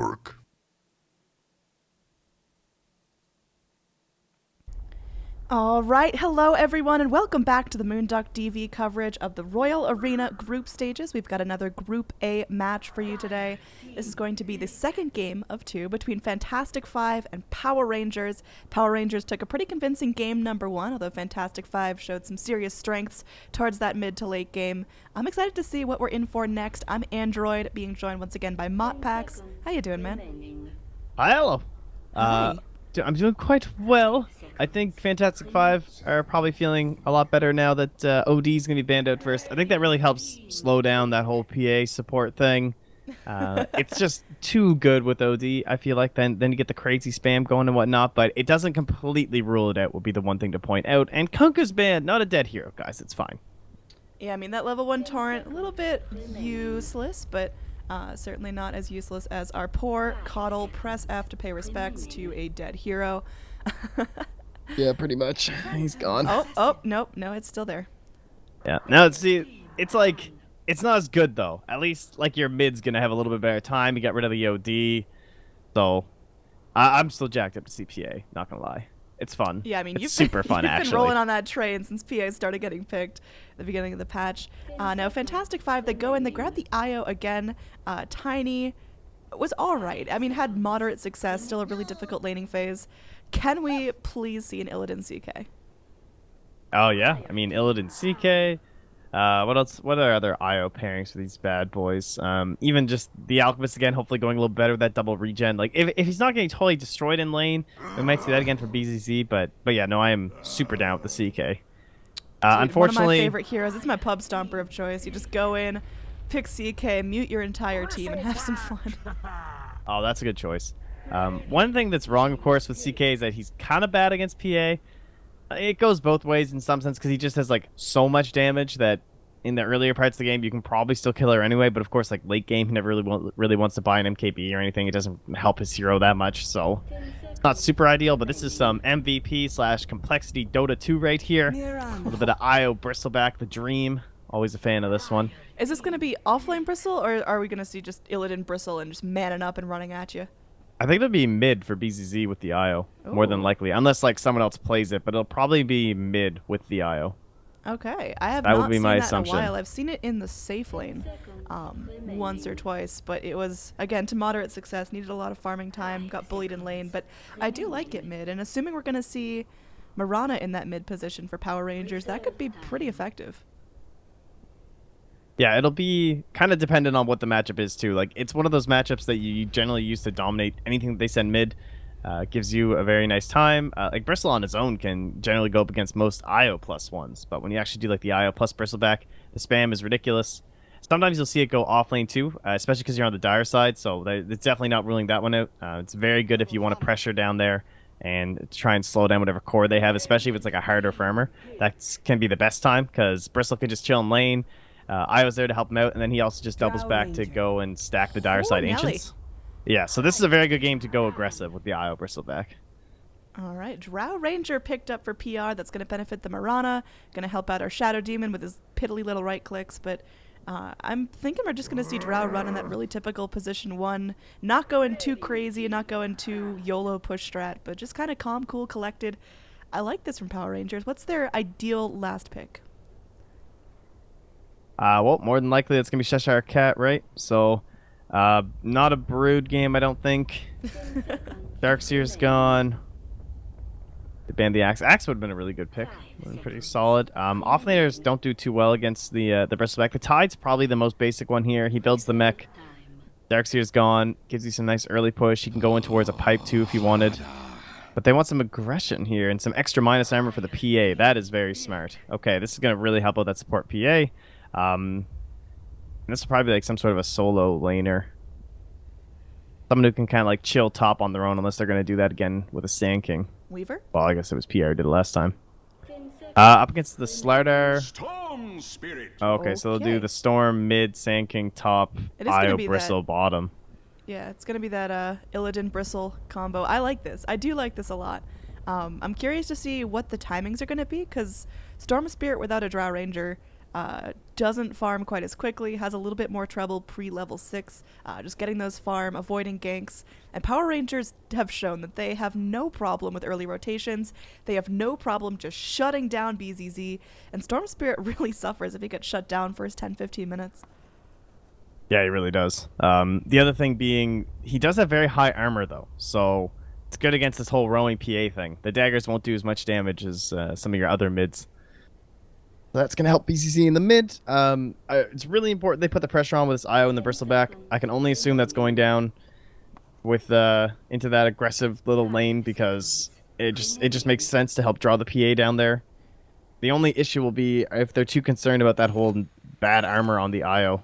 work. All right, hello everyone, and welcome back to the moonducktv coverage of the Royal Arena group stages. We've got another Group A match for you today. This is going to be the second game of two between Fantastic Five and Power Rangers. Power Rangers took a pretty convincing game number one, although Fantastic Five showed some serious strengths towards that mid to late game. I'm excited to see what we're in for next. I'm Android, being joined once again by Motpax. How you doing, man? Hi, hello. Hi. I'm doing quite well. I think Fantastic Five are probably feeling a lot better now that OD is going to be banned out first. I think that really helps slow down that whole PA support thing. It's just too good with OD, I feel like. Then you get the crazy spam going and whatnot, but it doesn't completely rule it out, would be the one thing to point out. And Kunkka's banned, not a dead hero, guys. It's fine. Yeah, I mean, that level 1 torrent, a little bit useless, but certainly not as useless as our poor Coddle press F to pay respects to a dead hero. Yeah, pretty much. He's gone. Oh, nope, no, it's still there. Yeah. Now, see, it's like, it's not as good, though. At least, like, your mid's going to have a little bit better time. You got rid of the OD. So, I'm still jacked up to CPA, not going to lie. It's fun. Yeah, I mean, it's super fun, you've actually. been rolling on that train since PA started getting picked at the beginning of the patch. Now, Fantastic Five, they go in, they grab the IO again. Tiny was all right. I mean, had moderate success, still a really difficult laning phase. Can we please see an Illidan CK? Oh, yeah. I mean, Illidan CK. What else? What are other IO pairings for these bad boys? Even just the Alchemist again, hopefully going a little better with that double regen. Like, if he's not getting totally destroyed in lane, we might see that again for BZZ. But yeah, no, I am super down with the CK. Dude, Unfortunately, one of my favorite heroes. It's my pub stomper of choice. You just go in, pick CK, mute your entire team, and have some fun. Oh, that's a good choice. One thing that's wrong, of course, with CK is that he's kind of bad against PA. It goes both ways in some sense because he just has like so much damage that in the earlier parts of the game you can probably still kill her anyway. But of course, like late game, he never really wants to buy an MKB or anything. It doesn't help his hero that much, so it's not super ideal. But this is some MVP / complexity Dota 2 right here. A little bit of IO Bristleback, the dream. Always a fan of this one. Is this going to be offlane Bristle, or are we going to see just Illidan Bristle and just manning up and running at you? I think it'll be mid for BZZ with the IO, more than likely. Unless, like, someone else plays it, but it'll probably be mid with the IO. Okay. I have That not would be seen my that assumption. in a while. I've seen it in the safe lane once or twice, but it was, again, to moderate success. Needed a lot of farming time, got bullied in lane, but I do like it mid. And assuming we're going to see Mirana in that mid position for Power Rangers, that could be pretty effective. Yeah, it'll be kind of dependent on what the matchup is, too. Like, it's one of those matchups that you generally use to dominate anything that they send mid. Gives you a very nice time. Like, Bristle on his own can generally go up against most IO plus ones, but when you actually do, like, the IO plus Bristleback, the spam is ridiculous. Sometimes you'll see it go off lane, too, especially because you're on the dire side, so it's definitely not ruling that one out. It's very good if you want to pressure down there and try and slow down whatever core they have, especially if it's, like, a harder farmer. That can be the best time, because Bristle can just chill in lane. Io's there to help him out, and then he also just doubles back to go and stack the dire side ancients. Yeah, so this is a very good game to go aggressive with the Io Bristleback. All right, Drow Ranger picked up for PR. That's going to benefit the Mirana, going to help out our Shadow Demon with his piddly little right clicks, but I'm thinking we're just going to see Drow run in that really typical position 1, not going too crazy, not going too YOLO push strat, but just kind of calm, cool, collected. I like this from Power Rangers. What's their ideal last pick? Well, more than likely it's going to be Cheshire Cat, right? So, not a Brood game, I don't think. Darkseer's gone. They banned the Axe. Axe would have been a really good pick. Pretty solid. Offlaners don't do too well against the Bristleback. The Tide's probably the most basic one here. He builds the mech. Darkseer's gone. Gives you some nice early push. He can go in towards a pipe, too, if he wanted. But they want some aggression here and some extra minus armor for the PA. That is very smart. Okay, this is going to really help out that support PA. This will probably be like some sort of a solo laner. Someone who can kind of like chill top on their own, unless they're going to do that again with a Sand King. Weaver? Well, I guess it was PR who did it last time. Up against the Slardar. Storm Spirit. Oh, okay, so they'll do the Storm mid, Sand King top, Io Bristle bottom. Yeah, it's going to be that Illidan Bristle combo. I like this. I do like this a lot. I'm curious to see what the timings are going to be, because Storm Spirit without a Drow Ranger doesn't farm quite as quickly, has a little bit more trouble pre-level 6, just getting those farm, avoiding ganks. And Power Rangers have shown that they have no problem with early rotations. They have no problem just shutting down BZZ. And Storm Spirit really suffers if he gets shut down for his 10-15 minutes. Yeah, he really does. The other thing being, he does have very high armor, though. So it's good against this whole rowing PA thing. The daggers won't do as much damage as some of your other mids. That's going to help BCC in the mid. It's really important they put the pressure on with this IO and the bristleback. I can only assume that's going down with into that aggressive little lane because it just makes sense to help draw the PA down there. The only issue will be if they're too concerned about that whole bad armor on the IO.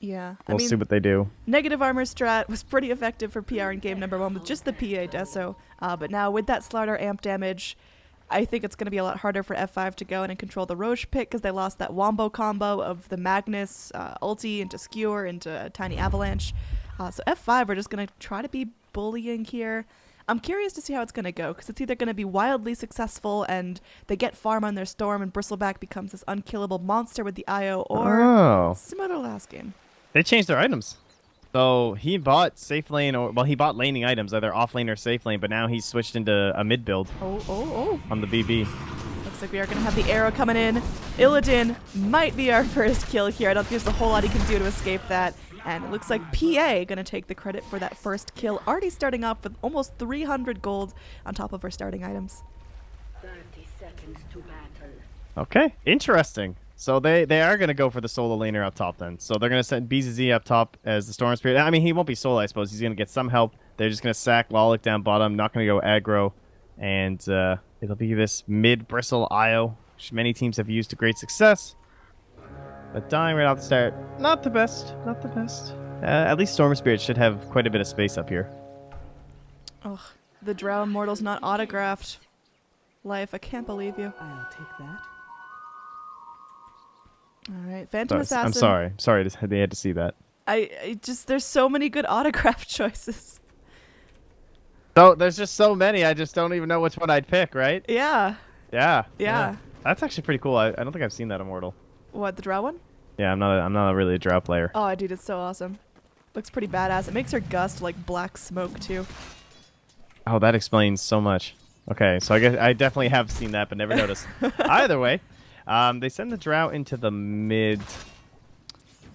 Yeah. We'll see what they do. Negative armor strat was pretty effective for PR in game number 1 with just the PA deso. But now with that Slardar amp damage, I think it's going to be a lot harder for F5 to go in and control the Roche pick because they lost that wombo combo of the Magnus ulti into Skewer into Tiny Avalanche. So F5 are just going to try to be bullying here. I'm curious to see how it's going to go because it's either going to be wildly successful and they get farm on their Storm and Bristleback becomes this unkillable monster with the IO, or similar to last game. They changed their items. So he bought safe lane, he bought laning items, either off lane or safe lane, but now he's switched into a mid build. On the BB. Looks like we are going to have the arrow coming in. Illidan might be our first kill here. I don't think there's a whole lot he can do to escape that. And it looks like PA going to take the credit for that first kill, already starting off with almost 300 gold on top of her starting items. 30 seconds to battle. Okay, interesting. So they are going to go for the solo laner up top then. So they're going to send BZZ up top as the Storm Spirit. I mean, he won't be solo, I suppose. He's going to get some help. They're just going to sack Lolik down bottom, not going to go aggro. And it'll be this mid-bristle IO, which many teams have used to great success. But dying right off the start, not the best. Not the best. At least Storm Spirit should have quite a bit of space up here. Ugh, the Drow Immortal's not autographed. Life, I can't believe you. I'll take that. All right, Phantom Assassin. I'm sorry. Sorry they had to see that. I just, there's so many good autograph choices. So there's just so many. I just don't even know which one I'd pick, right? Yeah. Yeah. That's actually pretty cool. I don't think I've seen that Immortal. What, the Drow one? Yeah, I'm not really a Drow player. Oh, dude, it's so awesome. Looks pretty badass. It makes her gust like black smoke too. Oh, that explains so much. Okay, so I guess I definitely have seen that, but never noticed. Either way, they send the Drow into the mid.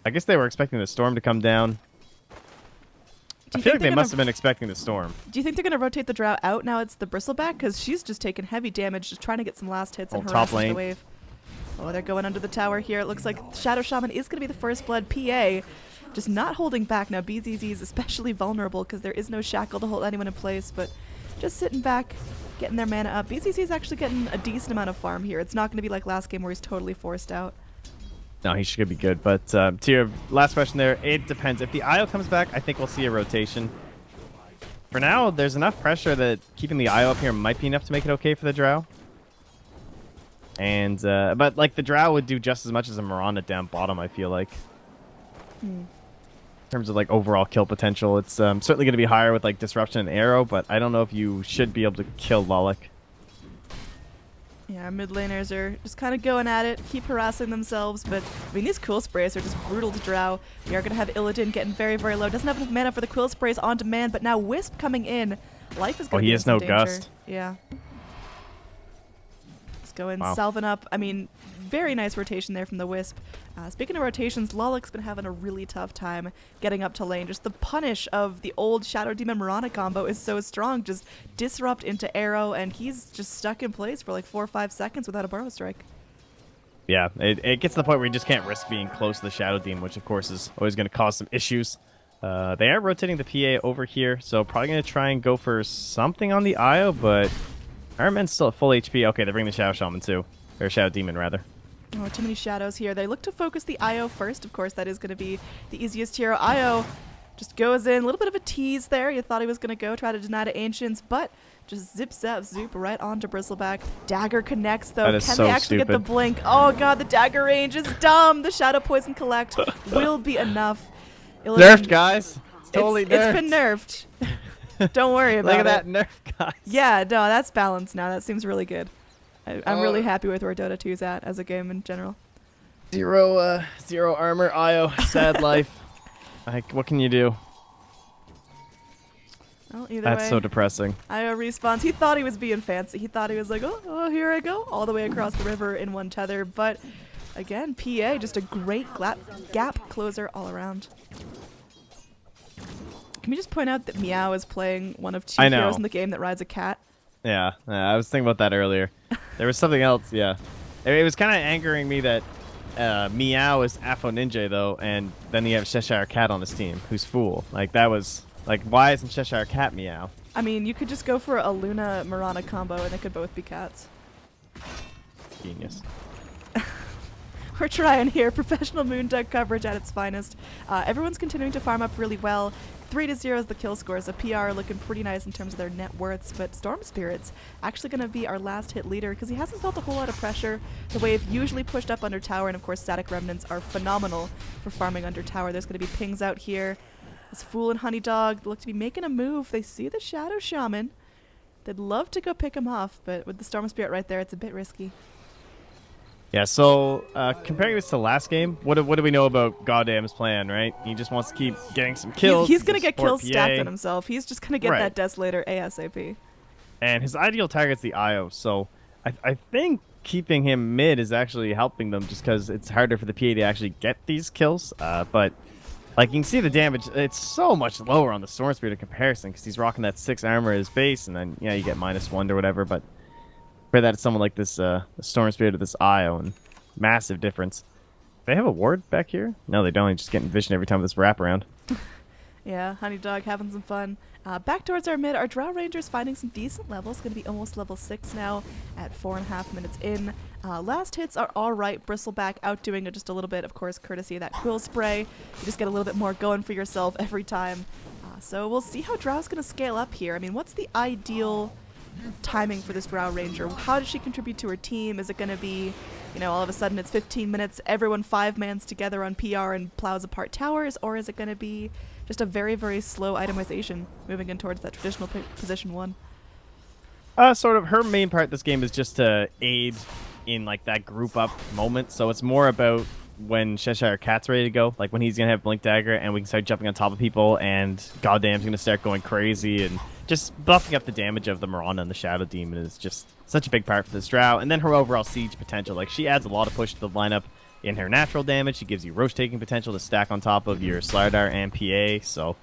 I guess they were expecting the Storm to come down. I feel like they must have been expecting the Storm. Do you think they're going to rotate the Drow out now it's the Bristleback? Because she's just taking heavy damage, just trying to get some last hits and harassing the wave. Oh, they're going under the tower here. It looks like Shadow Shaman is going to be the first blood. PA just not holding back now. BZZ is especially vulnerable because there is no shackle to hold anyone in place, but just sitting back, getting their mana up. BZZ is actually getting a decent amount of farm here. It's not going to be like last game where he's totally forced out. No, he should be good. But to your last question there, it depends. If the IO comes back, I think we'll see a rotation. For now, there's enough pressure that keeping the IO up here might be enough to make it okay for the Drow. And but like the Drow would do just as much as a Miranda down bottom, I feel like. In terms of like overall kill potential, it's certainly going to be higher with like disruption and arrow, but I don't know if you should be able to kill Lolik. Yeah, mid laners are just kind of going at it, keep harassing themselves, but I mean these quill sprays are just brutal to Drow. We are going to have Illidan getting very, very low. Doesn't have enough mana for the quill sprays on demand, but now Wisp coming in. Life is going to be in some danger. He has no gust. Yeah. Go in, salving up. I mean, very nice rotation there from the Wisp. Speaking of rotations, Lolik's been having a really tough time getting up to lane. Just the punish of the old Shadow Demon Mirana combo is so strong. Just disrupt into arrow, and he's just stuck in place for like 4 or 5 seconds without a burrow strike. Yeah, it gets to the point where you just can't risk being close to the Shadow Demon, which of course is always going to cause some issues. They are rotating the PA over here, so probably going to try and go for something on the IO, but Iron Man's still at full HP. Okay, they're bringing the Shadow Shaman too. Or Shadow Demon, rather. Oh, too many shadows here. They look to focus the IO first. Of course, that is going to be the easiest hero. IO just goes in. A little bit of a tease there. You thought he was going to go try to deny to Ancients, but just zip, zap, zoop right onto Bristleback. Dagger connects, though. That is Can so they actually stupid. get the blink? Oh, God, the dagger range is dumb. The Shadow Poison Collect will be enough. Nerfed, guys. It's totally nerfed. It's been nerfed. Don't worry about it. Look at that nerf, guys. Yeah, no, that's balanced now. That seems really good. I'm really happy with where Dota 2 is at as a game in general. Zero armor, Io. Sad life. Like, what can you do? Well, either That's way, so depressing. Io respawns. He thought he was being fancy. He thought he was like, oh, here I go, all the way across the river in one tether. But again, PA, just a great gap closer all around. Can we just point out that Meow is playing one of two heroes in the game that rides a cat? Yeah, I was thinking about that earlier. There was something else, yeah. It was kind of angering me that Meow is Afro Ninja, though, and then you have Cheshire Cat on his team, who's Fool. Like, that was... Like, why isn't Cheshire Cat Meow? I mean, you could just go for a Luna Mirana combo and they could both be cats. Genius. We're trying here. Professional Moonduck coverage at its finest. Everyone's continuing to farm up really well. 3-0 is the kill scores. A PR looking pretty nice in terms of their net worths, but Storm Spirit's actually going to be our last hit leader because he hasn't felt a whole lot of pressure. The wave usually pushed up under tower, and of course Static Remnants are phenomenal for farming under tower. There's going to be pings out here. This Fool and Honey Dog look to be making a move. They see the Shadow Shaman. They'd love to go pick him off, but with the Storm Spirit right there, it's a bit risky. Yeah, so comparing this to last game, what do we know about Goddamn's plan, right? He just wants to keep getting some kills. He's going to get kills PA. stacked on himself. He's just going to get that Desolator ASAP. And his ideal target's the Io, so I think keeping him mid is actually helping them just because it's harder for the PA to actually get these kills. But like you can see the damage, it's so much lower on the Storm Spirit in comparison because he's rocking that 6 armor at his base, and then, yeah, you get -1 or whatever, but compare that to someone like this Storm Spirit or this Io, and massive difference. Do they have a ward back here? No, they don't. They just getting vision every time with this wraparound. Yeah, Honey Dog having some fun. Back towards our mid, our Drow Ranger's finding some decent levels. Going to be almost level 6 now at 4.5 minutes in. Last hits are alright. Bristleback outdoing it just a little bit, of course, courtesy of that Quill Spray. You just get a little bit more going for yourself every time. So we'll see how Drow's going to scale up here. I mean, what's the ideal timing for this Drow Ranger? How does she contribute to her team? Is it going to be, you know, all of a sudden it's 15 minutes, everyone 5-mans together on PR and plows apart towers? Or is it going to be just a very, very slow itemization moving in towards that traditional position 1? Sort of. Her main part this game is just to aid in like that group up moment. So it's more about when Cheshire Cat's ready to go, like when he's gonna have Blink Dagger and we can start jumping on top of people, and Goddamn's gonna start going crazy, and just buffing up the damage of the Mirana and the Shadow Demon is just such a big part for this Drow. And then her overall siege potential, like she adds a lot of push to the lineup in her natural damage. She gives you Roche taking potential to stack on top of your Slardar and PA. So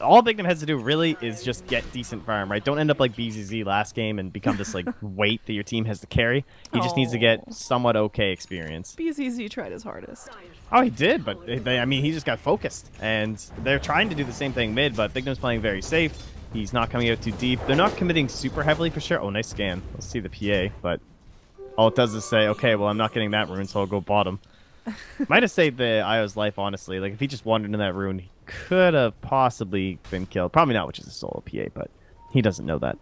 all Big Nim has to do really is just get decent farm, right? Don't end up like BZZ last game and become this like weight that your team has to carry. He just needs to get somewhat okay experience. BZZ tried his hardest. Oh, he did, but I mean, he just got focused. And they're trying to do the same thing mid, but Big Nim's playing very safe. He's not coming out too deep. They're not committing super heavily for sure. Oh, nice scan. Let's see the PA, but all it does is say, okay, well, I'm not getting that rune, so I'll go bottom. Might have saved the Io's life, honestly. Like, if he just wandered in that rune, he could have possibly been killed. Probably not, which is a solo PA, but he doesn't know that.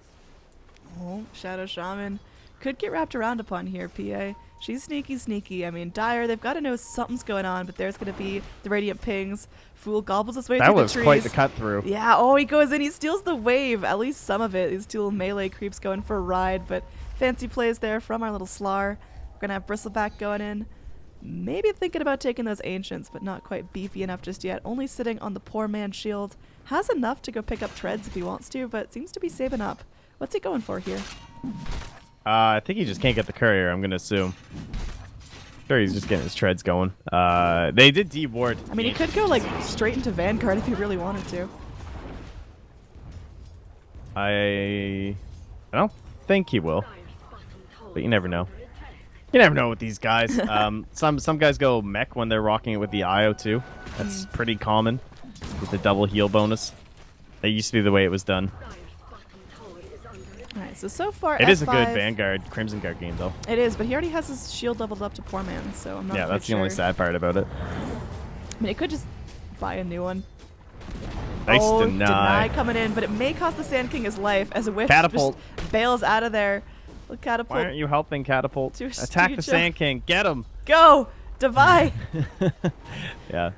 Oh, Shadow Shaman could get wrapped around upon here, PA. She's sneaky, sneaky. I mean, Dire, they've got to know something's going on, but there's going to be the Radiant Pings. Fool gobbles his way through the trees. That was quite the cut through. Yeah, oh, he goes in, he steals the wave, at least some of it. These two little melee creeps going for a ride, but fancy plays there from our little Slar. We're going to have Bristleback going in. Maybe thinking about taking those Ancients, but not quite beefy enough just yet. Only sitting on the poor man's shield. Has enough to go pick up treads if he wants to, but seems to be saving up. What's he going for here? I think he just can't get the courier, I'm going to assume. Sure, he's just getting his treads going. They did deward. I mean, he could go like straight into Vanguard if he really wanted to. I don't think he will, but you never know. You never know with these guys. Some guys go mech when they're rocking it with the IO too. That's pretty common with the double heal bonus. That used to be the way it was done. Alright, so far it is a good Vanguard Crimson Guard game though. It is, but he already has his shield leveled up to poor man, so I'm not Yeah, that's sure. the only sad part about it. I mean, it could just buy a new one. Nice deny coming in, but it may cost the Sand King his life as a whiff Catapult just bails out of there. Look, Catapult. Why aren't you helping Catapult? Attack the Sand King. Get him. Go. Divide. Yeah,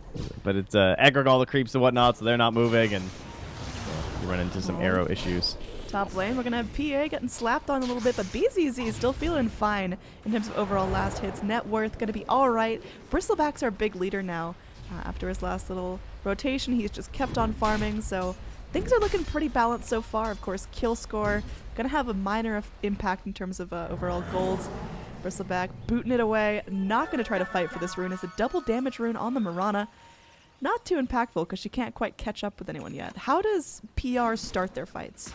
but it's aggroed all the creeps and whatnot, so they're not moving, and you run into some arrow issues. Top lane, we're going to have PA getting slapped on a little bit, but BZZ is still feeling fine in terms of overall last hits. Net worth going to be all right. Bristleback's our big leader now. After his last little rotation, he's just kept on farming, so things are looking pretty balanced so far. Of course, kill score going to have a minor impact in terms of overall gold. Bristleback booting it away. Not going to try to fight for this rune. It's a double damage rune on the Mirana. Not too impactful because she can't quite catch up with anyone yet. How does PR start their fights?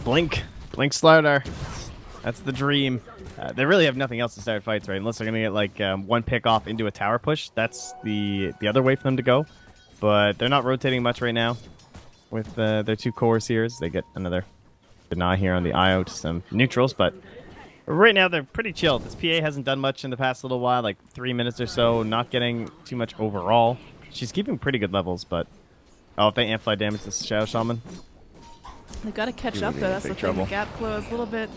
Blink Slardar. That's the dream. They really have nothing else to start fights, right? Unless they're gonna get like one pick off into a tower push. That's the other way for them to go. But they're not rotating much right now with their two cores here. They get another deny here on the IO to some neutrals, but right now they're pretty chill. This PA hasn't done much in the past little while, like 3 minutes or so. Not getting too much overall. She's keeping pretty good levels, but if they amplify damage this Shadow Shaman. They've got to catch up, though. That's the thing. The gap close a little bit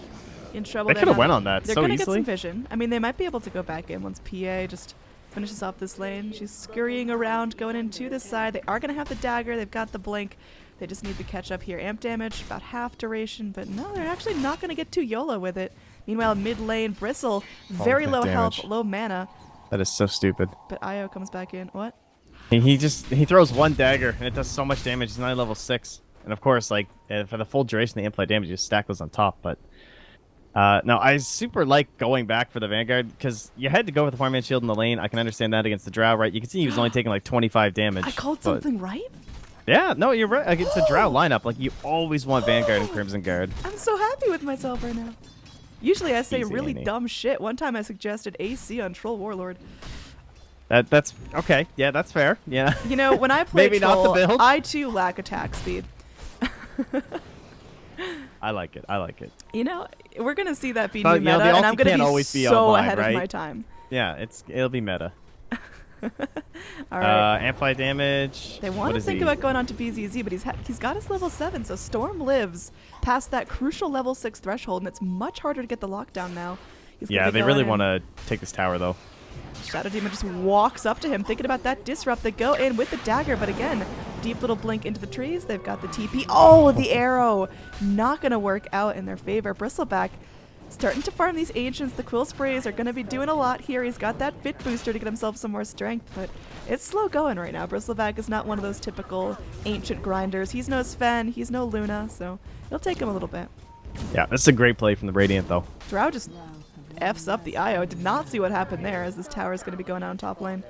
in trouble. They could have went on that They're so gonna easily. Get some vision. I mean, they might be able to go back in once PA just finishes off this lane. She's scurrying around, going into this side. They are going to have the dagger. They've got the blink. They just need to catch up here. Amp damage, about half duration, but no, they're actually not going to get too YOLO with it. Meanwhile, mid lane, Bristle, very low health, low mana. That is so stupid. But IO comes back in. What? He throws one dagger and it does so much damage. He's only level 6, and of course, like for the full duration, the amplify damage, you stack those on top. But no, I super like going back for the Vanguard because you had to go with the Farmman Shield in the lane. I can understand that against the Drow, right? You can see he was only taking like 25 damage. I called something right? Yeah, no, you're right. Like, it's a Drow lineup. Like you always want Vanguard and Crimson Guard. I'm so happy with myself right now. Usually I say Easy, really Amy. dumb shit. One time I suggested AC on Troll Warlord. That's okay. Yeah, that's fair. Yeah. You know, when I play Maybe not Troll, the build. I too lack attack speed. I like it. I like it. You know, we're gonna see that be But, new you know, meta, the and I'm ulti gonna can't be always be so online, ahead right? of my time. Yeah, it'll be meta. All right. Amplify damage. They want to think about going on to BZZ, but he's got his level 7, so Storm lives past that crucial level 6 threshold, and it's much harder to get the lockdown now. Yeah, they really want to take this tower, though. Shadow Demon just walks up to him, thinking about that disrupt. They go in with the dagger, but again, deep little blink into the trees. They've got the TP. Oh, the arrow! Not going to work out in their favor. Bristleback starting to farm these ancients. The quill sprays are going to be doing a lot here. He's got that fit booster to get himself some more strength, but it's slow going right now. Bristleback is not one of those typical ancient grinders. He's no Sven, he's no Luna, so it'll take him a little bit. Yeah, that's a great play from the Radiant, though. Drow just F's up the IO. Did not see what happened there, as this tower is going to be going out on top lane.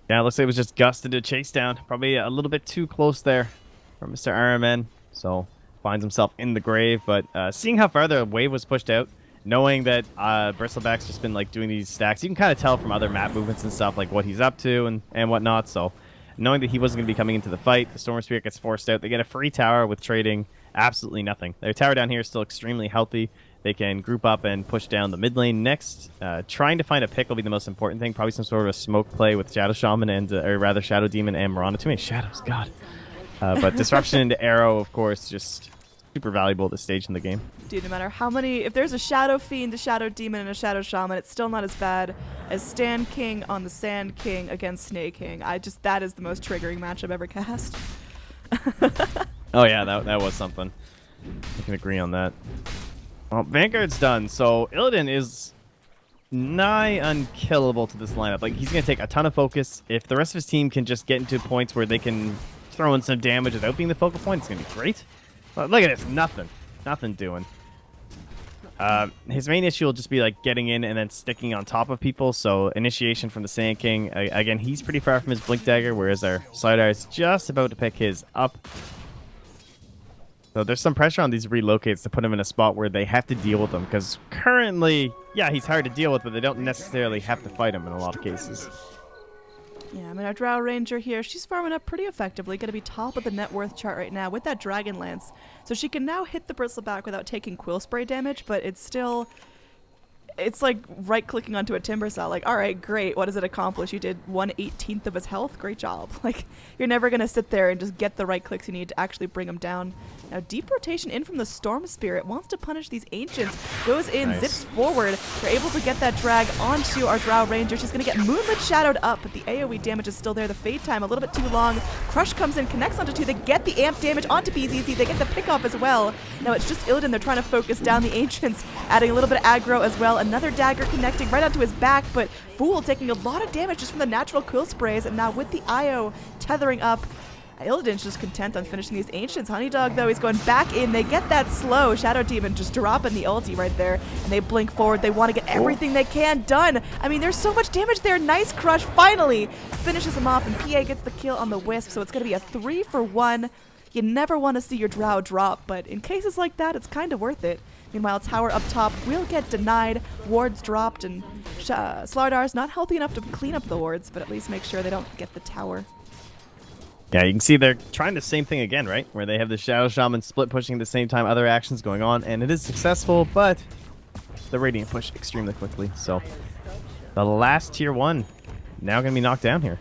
Yeah, it looks like it was just gusted to chase down. Probably a little bit too close there for Mr. RMN. So finds himself in the grave. But seeing how far the wave was pushed out, knowing that Bristleback's just been like doing these stacks, you can kind of tell from other map movements and stuff like what he's up to and whatnot. So knowing that he wasn't going to be coming into the fight, the Storm Spirit gets forced out. They get a free tower with trading absolutely nothing. Their tower down here is still extremely healthy. They can group up and push down the mid lane next. Trying to find a pick will be the most important thing. Probably some sort of a smoke play with Shadow Shaman and, or rather Shadow Demon and Mirana. Too many shadows, God. But disruption into Arrow, of course, just super valuable at this stage in the game. Dude, no matter how many, if there's a Shadow Fiend, a Shadow Demon, and a Shadow Shaman, it's still not as bad as Stand King on the Sand King against Snake King. That is the most triggering match I've ever cast. Oh yeah, that was something. I can agree on that. Well, Vanguard's done, so Illidan is nigh unkillable to this lineup. Like, he's going to take a ton of focus. If the rest of his team can just get into points where they can throw in some damage without being the focal point, it's going to be great. But look at this, nothing doing. His main issue will just be like getting in and then sticking on top of people. So initiation from the Sand King. Again, he's pretty far from his Blink Dagger, whereas our Slardar is just about to pick his up. So there's some pressure on these relocates to put him in a spot where they have to deal with him, because currently, yeah, he's hard to deal with, but they don't necessarily have to fight him in a lot of cases. Yeah, I mean, our Drow Ranger here, she's farming up pretty effectively. Going to be top of the net worth chart right now with that Dragon Lance. So she can now hit the Bristleback without taking Quill Spray damage, but it's still... it's like right-clicking onto a timber saw. Like, all right, great. What does it accomplish? You did 1/18 of his health. Great job. Like, you're never going to sit there and just get the right clicks you need to actually bring him down. Now, deep rotation in from the Storm Spirit. Wants to punish these Ancients. Goes in, Nice. zips forward. They're able to get that drag onto our Drow Ranger. She's going to get Moonlit Shadowed up, but the AoE damage is still there. The fade time a little bit too long. Crush comes in, connects onto 2. They get the amp damage onto BZZ. They get the pick off as well. Now, it's just Illidan. They're trying to focus down the Ancients, adding a little bit of aggro as well. Another dagger connecting right onto his back, but Fool taking a lot of damage just from the natural quill sprays, and now with the IO tethering up, Illidan's just content on finishing these Ancients. Honeydog, though, he's going back in. They get that slow. Shadow Demon just dropping the ulti right there, and they blink forward. They want to get everything they can done. I mean, there's so much damage there. Nice Crush finally finishes him off, and PA gets the kill on the Wisp, so it's going to be a 3-for-1. You never want to see your Drow drop, but in cases like that, it's kind of worth it. Meanwhile, Tower up top will get denied. Wards dropped, and Slardar's not healthy enough to clean up the wards, but at least make sure they don't get the tower. Yeah, you can see they're trying the same thing again, right? Where they have the Shadow Shaman split pushing at the same time, other actions going on, and it is successful, but the Radiant push extremely quickly. So the last tier 1 now going to be knocked down here.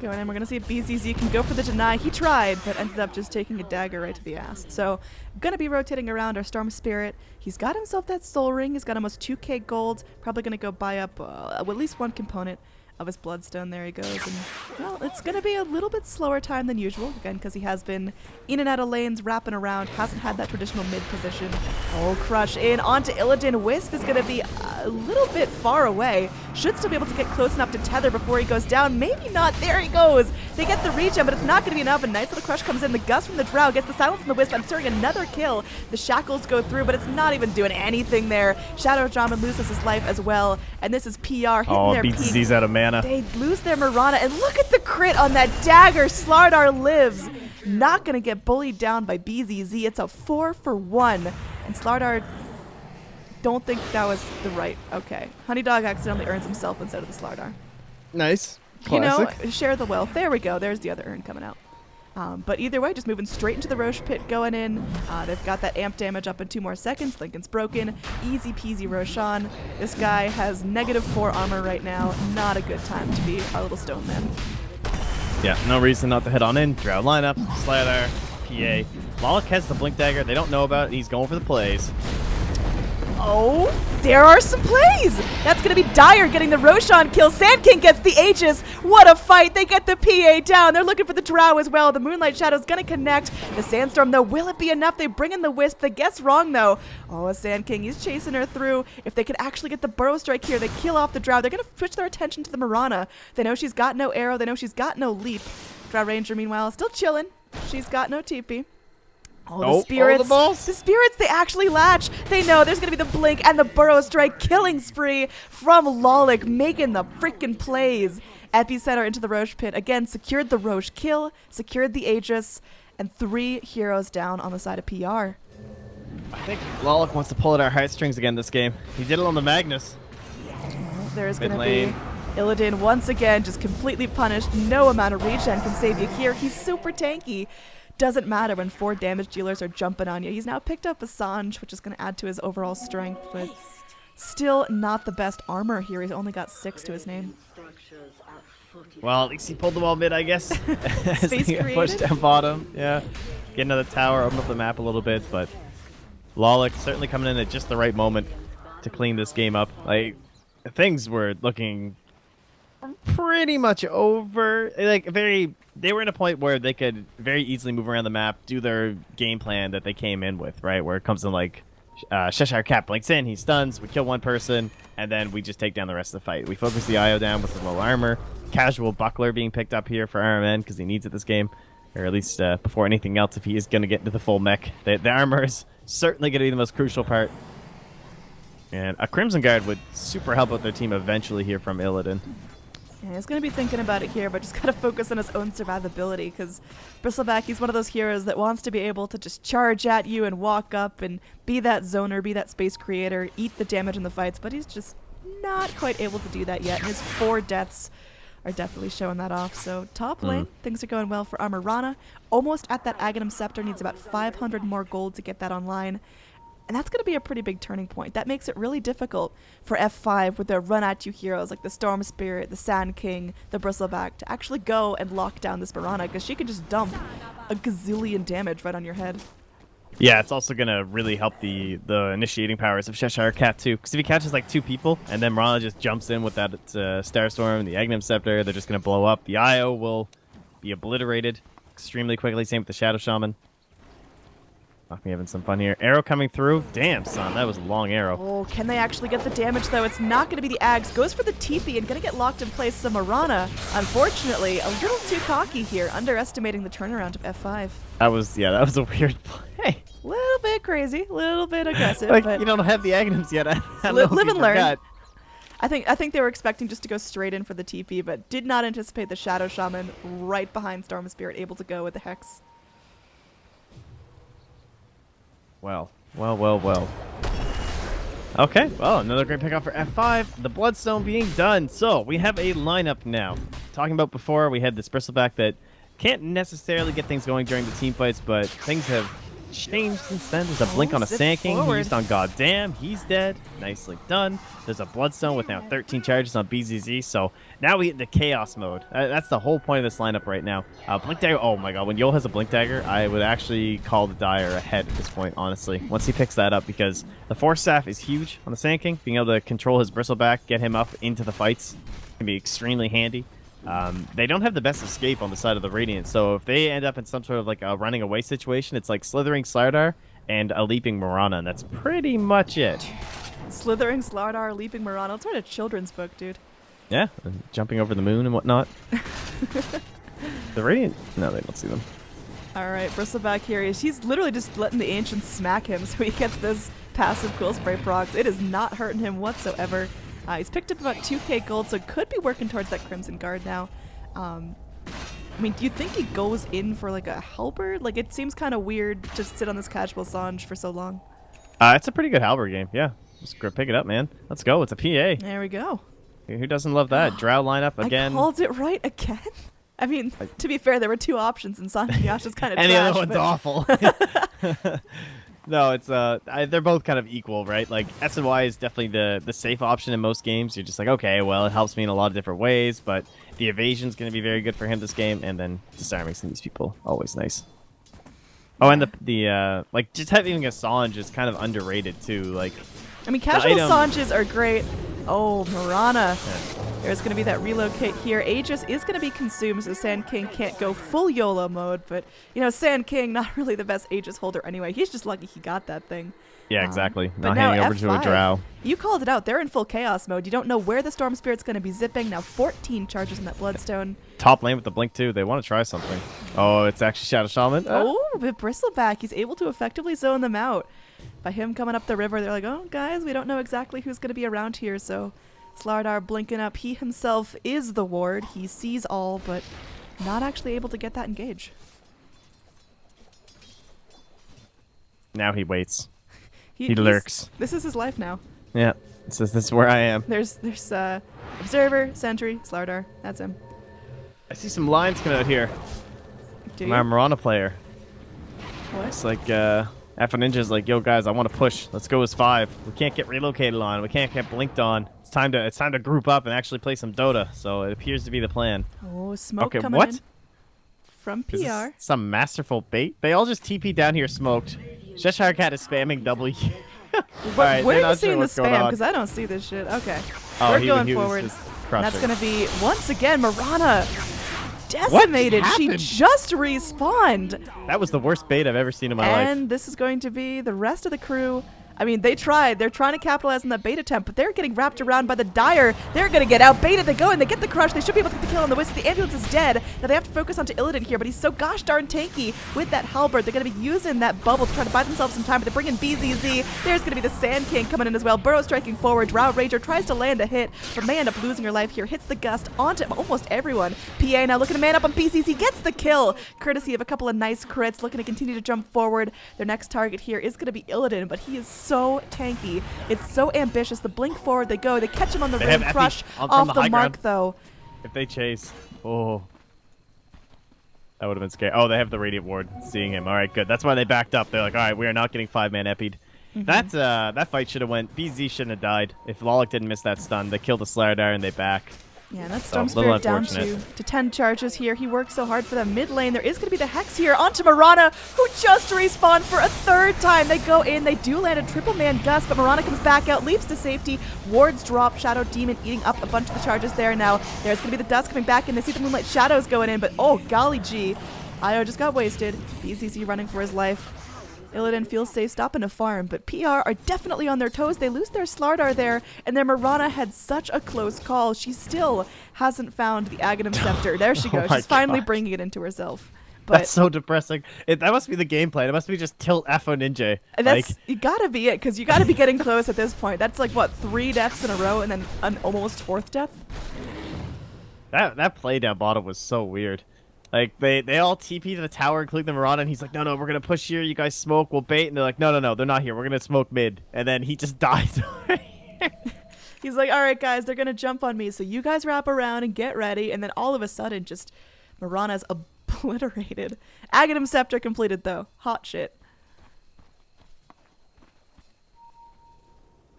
Going in, we're going to see if BZZ can go for the deny. He tried, but ended up just taking a dagger right to the ass. So, going to be rotating around our Storm Spirit. He's got himself that Soul Ring. He's got almost 2k gold. Probably going to go buy up at least one component of his Bloodstone. There he goes. And, well, it's going to be a little bit slower time than usual, again, because he has been in and out of lanes, wrapping around, hasn't had that traditional mid position. Oh, Crush in onto Illidan. Wisp is going to be a little bit far away. Should still be able to get close enough to tether before he goes down. Maybe not. There he goes. They get the regen, but it's not going to be enough. A nice little Crush comes in. The Gust from the Drow gets the silence from the Wisp. I'm ensuring another kill. The Shackles go through, but it's not even doing anything there. Shadow Shaman loses his life as well, and this is PR hitting their peak. BZZ's out of mana. They lose their Mirana, and look at the crit on that dagger. Slardar lives. Not going to get bullied down by BZZ. It's a 4-for-1, and Slardar don't think that was the right. Okay. Honeydog accidentally earns himself instead of the Slardar. Nice. Classic. You know, share the wealth. There we go. There's the other urn coming out. But either way, just moving straight into the Roche pit going in. They've got that amp damage up in 2 more seconds. Lincoln's broken. Easy peasy Roshan. This guy has -4 armor right now. Not a good time to be our little stone man. Yeah, no reason not to head on in. Drow lineup, Slider, PA. Moloch has the Blink Dagger. They don't know about it. He's going for the plays. Oh, there are some plays. That's going to be Dire getting the Roshan kill. Sand King gets the Aegis. What a fight. They get the PA down. They're looking for the Drow as well. The Moonlight Shadow's going to connect. The Sandstorm, though, will it be enough? They bring in the Wisp. They guess wrong, though. Oh, Sand King, he's chasing her through. If they could actually get the Burrow Strike here, they kill off the Drow. They're going to switch their attention to the Mirana. They know she's got no arrow. They know she's got no leap. Drow Ranger, meanwhile, still chilling. She's got no TP. Oh, the spirits. The spirits, they actually latch. They know there's going to be the blink and the Burrow Strike killing spree from Lolik, making the freaking plays. Epicenter into the Roche pit. Again, secured the Roche kill, secured the Aegis, and 3 heroes down on the side of PR. I think Lolik wants to pull at our heartstrings again this game. He did it on the Magnus. There's going to be Illidan once again just completely punished. No amount of regen can save you here. He's super tanky. Doesn't matter when 4 damage dealers are jumping on you. He's now picked up a Sanj, which is going to add to his overall strength, but still not the best armor here. He's only got 6 to his name. Well, at least he pulled the wall mid, I guess. Space created. Pushed down bottom. Yeah. Get another tower, open up the map a little bit, but Lolik certainly coming in at just the right moment to clean this game up. Like, things were looking pretty much over. Like, they were in a point where they could very easily move around the map, do their game plan that they came in with, right? Where it comes in like Cheshire Cat blinks in, he stuns, we kill one person, and then we just take down the rest of the fight. We focus the IO down with the low armor. Casual Buckler being picked up here for RMN because he needs it this game, or at least before anything else if he is going to get into the full mech. The armor is certainly going to be the most crucial part. And a Crimson Guard would super help out their team eventually here from Illidan. Yeah, he's going to be thinking about it here, but just got to focus on his own survivability because Bristleback, he's one of those heroes that wants to be able to just charge at you and walk up and be that zoner, be that space creator, eat the damage in the fights, but he's just not quite able to do that yet, and his 4 deaths are definitely showing that off. So top lane, things are going well for Amarana. Almost at that Aghanim Scepter, needs about 500 more gold to get that online. And that's going to be a pretty big turning point. That makes it really difficult for F5 with their run-at-you heroes like the Storm Spirit, the Sand King, the Bristleback to actually go and lock down this Mirana, because she can just dump a gazillion damage right on your head. Yeah, it's also going to really help the initiating powers of Cheshire Cat, too. Because if he catches, like, 2 people, and then Mirana just jumps in with that Starstorm, the Aghanim Scepter, they're just going to blow up. The Io will be obliterated extremely quickly. Same with the Shadow Shaman. Me having some fun here. Arrow coming through. Damn, son, that was a long arrow. Oh, can they actually get the damage, though? It's not going to be the Ags. Goes for the TP and going to get locked in place. So Mirana, unfortunately, a little too cocky here, underestimating the turnaround of F5. That was a weird play. Little bit crazy, little bit aggressive. Like, but you don't have the Aghanims yet. I don't live know if you and learn. forgot. I think they were expecting just to go straight in for the TP, but did not anticipate the Shadow Shaman right behind Storm Spirit, able to go with the Hex. Well. Okay, well, another great pickup for F5. The Bloodstone being done. So, we have a lineup now. Talking about before, we had this Bristleback that can't necessarily get things going during the team fights, but things have changed since then. There's a blink on a zip Sand King. He forward. used on Goddamn. He's dead. Nicely done. There's a Bloodstone with now 13 charges on BZZ. So now we hit the Chaos mode. That's the whole point of this lineup right now. Blink Dagger. Oh my god. When Yol has a Blink Dagger, I would actually call the Dire ahead at this point, honestly. Once he picks that up, because the Force Staff is huge on the Sand King. Being able to control his Bristleback, get him up into the fights, can be extremely handy. They don't have the best escape on the side of the Radiant, so if they end up in some sort of like a running away situation, it's like Slithering Slardar and a Leaping Mirana, and that's pretty much it. Slithering Slardar, Leaping Mirana. Let's write a children's book, dude. Yeah, and jumping over the moon and whatnot. The Radiant? No, they don't see them. All right, Bristleback here. He's literally just letting the Ancients smack him, so he gets this passive Cool Spray procs. It is not hurting him whatsoever. He's picked up about 2k gold, so could be working towards that Crimson Guard now. I mean, do you think he goes in for like a Halberd? Like, it seems kind of weird to sit on this casual Sange for so long. It's a pretty good Halberd game, yeah. Just go pick it up, man. Let's go. It's a PA. There we go. Who doesn't love that? Drow lineup again. I called it right again. I mean, to be fair, there were 2 options, and Sange Yasha's kind of and trash. the other one's awful. No, it's they're both kind of equal, right? Like S and Y is definitely the safe option in most games. You're just like, okay, well, it helps me in a lot of different ways, but the evasion's going to be very good for him this game, and then disarming some of these people, always nice. Oh, and the like just having a Sange is kind of underrated too. Like, I mean, casual item- Sanges are great. Oh, Mirana. Yeah. There's going to be that relocate here. Aegis is going to be consumed, so Sand King can't go full YOLO mode. But, you know, Sand King, not really the best Aegis holder anyway. He's just lucky he got that thing. Yeah, exactly. But Not now handing over to a F5, Drow. You called it out. They're in full Chaos mode. You don't know where the Storm Spirit's going to be zipping. Now 14 charges in that Bloodstone. Top lane with the blink too. They want to try something. Oh, it's actually Shadow Shaman. Oh, but Bristleback, he's able to effectively zone them out. By him coming up the river, they're like, oh, guys, we don't know exactly who's going to be around here, so Slardar blinking up. He himself is the ward. He sees all, but not actually able to get that engage. Now he waits. He he's- lurks. This is his life now. Yeah. This is where I am. There's Observer, Sentry, Slardar. That's him. I see some lines coming out here. Do My you? Mirana player. What? It's like Alpha Ninja's like, yo guys, I want to push. Let's go as 5. We can't get relocated on. We can't get blinked on. It's time to group up and actually play some Dota. So it appears to be the plan. Oh, smoke Okay, coming what? in from Is this PR. some masterful bait? They all just TP down here smoked. Cheshire Cat is spamming W. Alright, Where they're are you not sure seeing the what's going spam? on. Because I don't see this shit. Okay. Oh, We're he going was forward. just And that's crushing. going to be, once again, Mirana decimated. She happened? just respawned. That was the worst bait I've ever seen in my life. And this is going to be the rest of the crew. I mean, they tried. They're trying to capitalize on that bait attempt, but they're getting wrapped around by the Dire. They're going to get out baited. They go and they get the crush. They should be able to get the kill on the Wisp. The ambulance is dead. Now they have to focus onto Illidan here, but he's so gosh darn tanky with that Halberd. They're going to be using that bubble to try to buy themselves some time, but they bring in BZZ. There's going to be the Sand King coming in as well. Burrow striking forward. Drow Ranger tries to land a hit, but may end up losing her life here. Hits the gust onto almost everyone. PA now looking to man up on BZZ. Gets the kill, courtesy of a couple of nice crits. Looking to continue to jump forward. Their next target here is going to be Illidan, but he is so tanky. It's so ambitious. The blink forward, they go. They catch him on the They rim. have Crush Epi from off the the high mark, ground. though. If they chase, oh, that would have been scary. Oh, they have the Radiant Ward, seeing him. All right, good. That's why they backed up. They're like, all right, we are not getting 5-man epied. That fight should have went. BZ shouldn't have died if Lolik didn't miss that stun. They killed the Slardar and they back. Yeah, that's So, Storm little Spirit down unfortunate. to 10 charges here. He worked so hard for them mid lane. There is going to be the Hex here onto Mirana, who just respawned for a third time. They go in, they do land a triple man gust, but Mirana comes back out, leaps to safety. Wards drop, Shadow Demon eating up a bunch of the charges there now. There's going to be the Dust coming back in. They see the Moonlight Shadows going in, but oh, golly gee. Io just got wasted. BCC running for his life. Illidan feels safe stopping a farm, but PR are definitely on their toes. They lose their Slardar there, and their Mirana had such a close call. She still hasn't found the Aghanim Scepter. There she goes. my She's finally gosh. bringing it into herself. But That's so depressing. That must be the game plan. It must be just tilt F on Ninja. that's you gotta be it, because you gotta be getting close at this point. That's like, what, 3 deaths in a row and then an almost 4th death? That play down bottom was so weird. Like, they all TP to the tower, including the Mirana, and he's like, no, we're going to push here. You guys smoke. We'll bait. And they're like, no, they're not here. We're going to smoke mid. And then he just dies. He's like, all right, guys, they're going to jump on me, so you guys wrap around and get ready. And then all of a sudden, just Mirana's obliterated. Aghanim Scepter completed, though. Hot shit.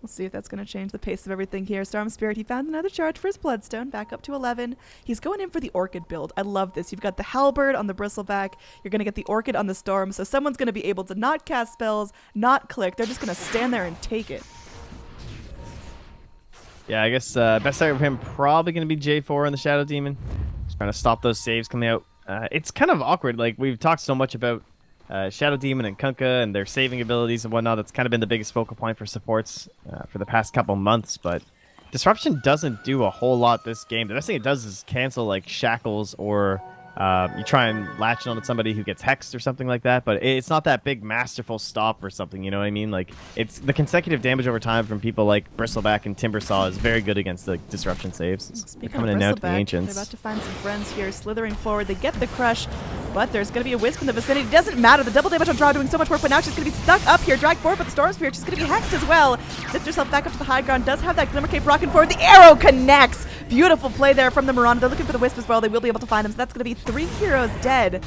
We'll see if that's going to change the pace of everything here. Storm Spirit, he found another charge for his Bloodstone, back up to 11. He's going in for the Orchid build. I love this. You've got the Halberd on the Bristleback. You're going to get the Orchid on the Storm, so someone's going to be able to not cast spells, not click. They're just going to stand there and take it. Yeah, I guess best target for him probably going to be J4 and the Shadow Demon. Just trying to stop those saves coming out. It's kind of awkward. Like, we've talked so much about Shadow Demon and Kunkka and their saving abilities and whatnot. That's kind of been the biggest focal point for supports for the past couple months. But Disruption doesn't do a whole lot this game. The best thing it does is cancel like Shackles, or you try and latch on to somebody who gets hexed or something like that. But it's not that big masterful stop or something, you know what I mean? Like, it's the consecutive damage over time from people like Bristleback and Timbersaw is very good against the Disruption saves. They're Speaking coming of in now to the Bristleback, Ancients. they're about to find some friends here, slithering forward. They get the crush, but there's going to be a Wisp in the vicinity. Doesn't matter. The double damage on Draw doing so much work, but now she's going to be stuck up here. Drag forward, but the Storm Spirit, she's going to be hexed as well. Zips herself back up to the high ground. Does have that Glimmer Cape rocking forward. The arrow connects. Beautiful play there from the Mirana. They're looking for the Wisp as well. They will be able to find him. So that's going to be 3 heroes dead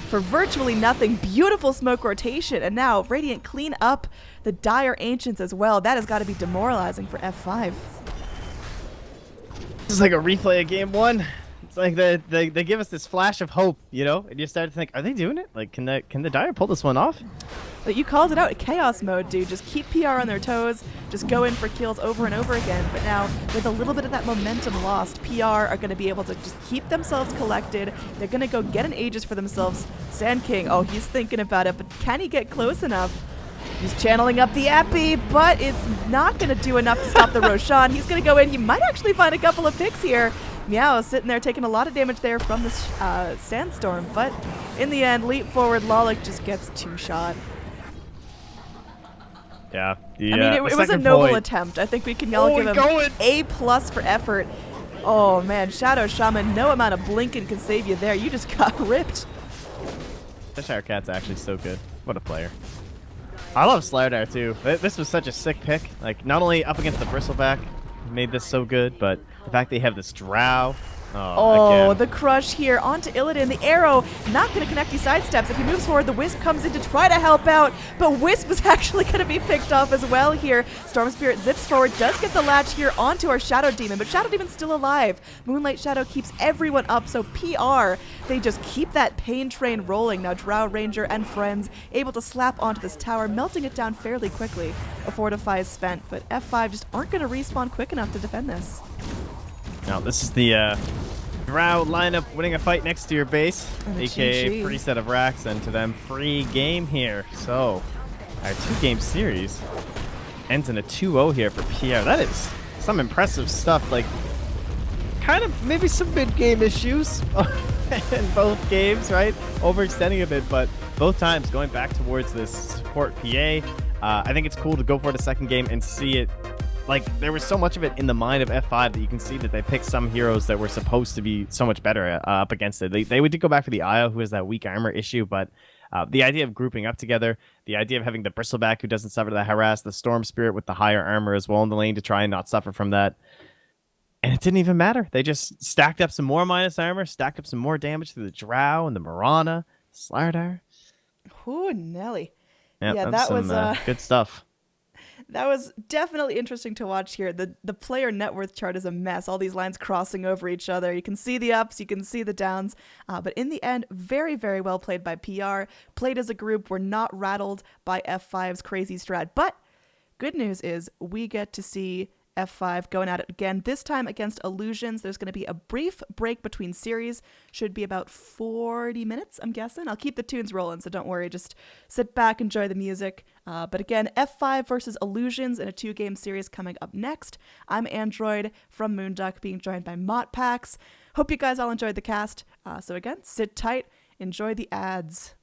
for virtually nothing. Beautiful smoke rotation. And now Radiant clean up the Dire Ancients as well. That has got to be demoralizing for F5. This is like a replay of game 1. It's like they give us this flash of hope, you know, and you start to think, are they doing it? Like, can the Dire pull this one off? But you called it out, chaos mode, dude. Just keep PR on their toes, just go in for kills over and over again. But now, with a little bit of that momentum lost, PR are going to be able to just keep themselves collected. They're going to go get an Aegis for themselves. Sand King, oh, he's thinking about it, but can he get close enough? He's channeling up the Epi, but it's not going to do enough to stop the Roshan. He's going to go in. He might actually find a couple of picks here. Meow sitting there taking a lot of damage there from the Sandstorm, but in the end, leap forward, Lolik just gets 2-shot. Yeah. I mean, it was a noble attempt. I think we can all give him A+ for effort. Oh man, Shadow Shaman, no amount of blinking can save you there. You just got ripped. Cheshire Cat's actually so good. What a player. I love Slardar too. This was such a sick pick. Like, not only up against the Bristleback made this so good, but the fact they have this Drow. Oh, again. the crush here onto Illidan. The arrow not going to connect. He sidesteps. If he moves forward, the Wisp comes in to try to help out, but Wisp is actually going to be picked off as well here. Storm Spirit zips forward, does get the latch here onto our Shadow Demon, but Shadow Demon's still alive. Moonlight Shadow keeps everyone up, so PR, they just keep that pain train rolling. Now Drow Ranger and friends able to slap onto this tower, melting it down fairly quickly. A Fortify is spent, but F5 just aren't going to respawn quick enough to defend this. Now, this is the Drow lineup winning a fight next to your base, aka free set of racks, and to them, free game here. So, our 2-game series ends in a 2-0 here for PR. That is some impressive stuff. Like, kind of maybe some mid-game issues in both games, right? Overextending a bit, but both times going back towards this support PA. I think it's cool to go for the second game and see it. Like, there was so much of it in the mind of F5 that you can see that they picked some heroes that were supposed to be so much better up against it. They would go back for the Io, who has that weak armor issue, but the idea of grouping up together, the idea of having the Bristleback who doesn't suffer that harass, the Storm Spirit with the higher armor as well in the lane to try and not suffer from that. And it didn't even matter. They just stacked up some more minus armor, stacked up some more damage through the Drow and the Mirana, Slardar. Ooh, Nelly. Yep, Yeah, that was good stuff. That was definitely interesting to watch here. The player net worth chart is a mess. All these lines crossing over each other. You can see the ups, you can see the downs. But in the end, very, very well played by PR. Played as a group. We're not rattled by F5's crazy strat. But good news is we get to see F5 going at it again, this time against Illusions. There's going to be a brief break between series. Should be about 40 minutes, I'm guessing. I'll keep the tunes rolling, so don't worry. Just sit back, enjoy the music. But again, F5 versus Illusions in a 2-game series coming up next. I'm Android from Moonduck, being joined by Motpax. Hope you guys all enjoyed the cast. So again, sit tight, enjoy the ads.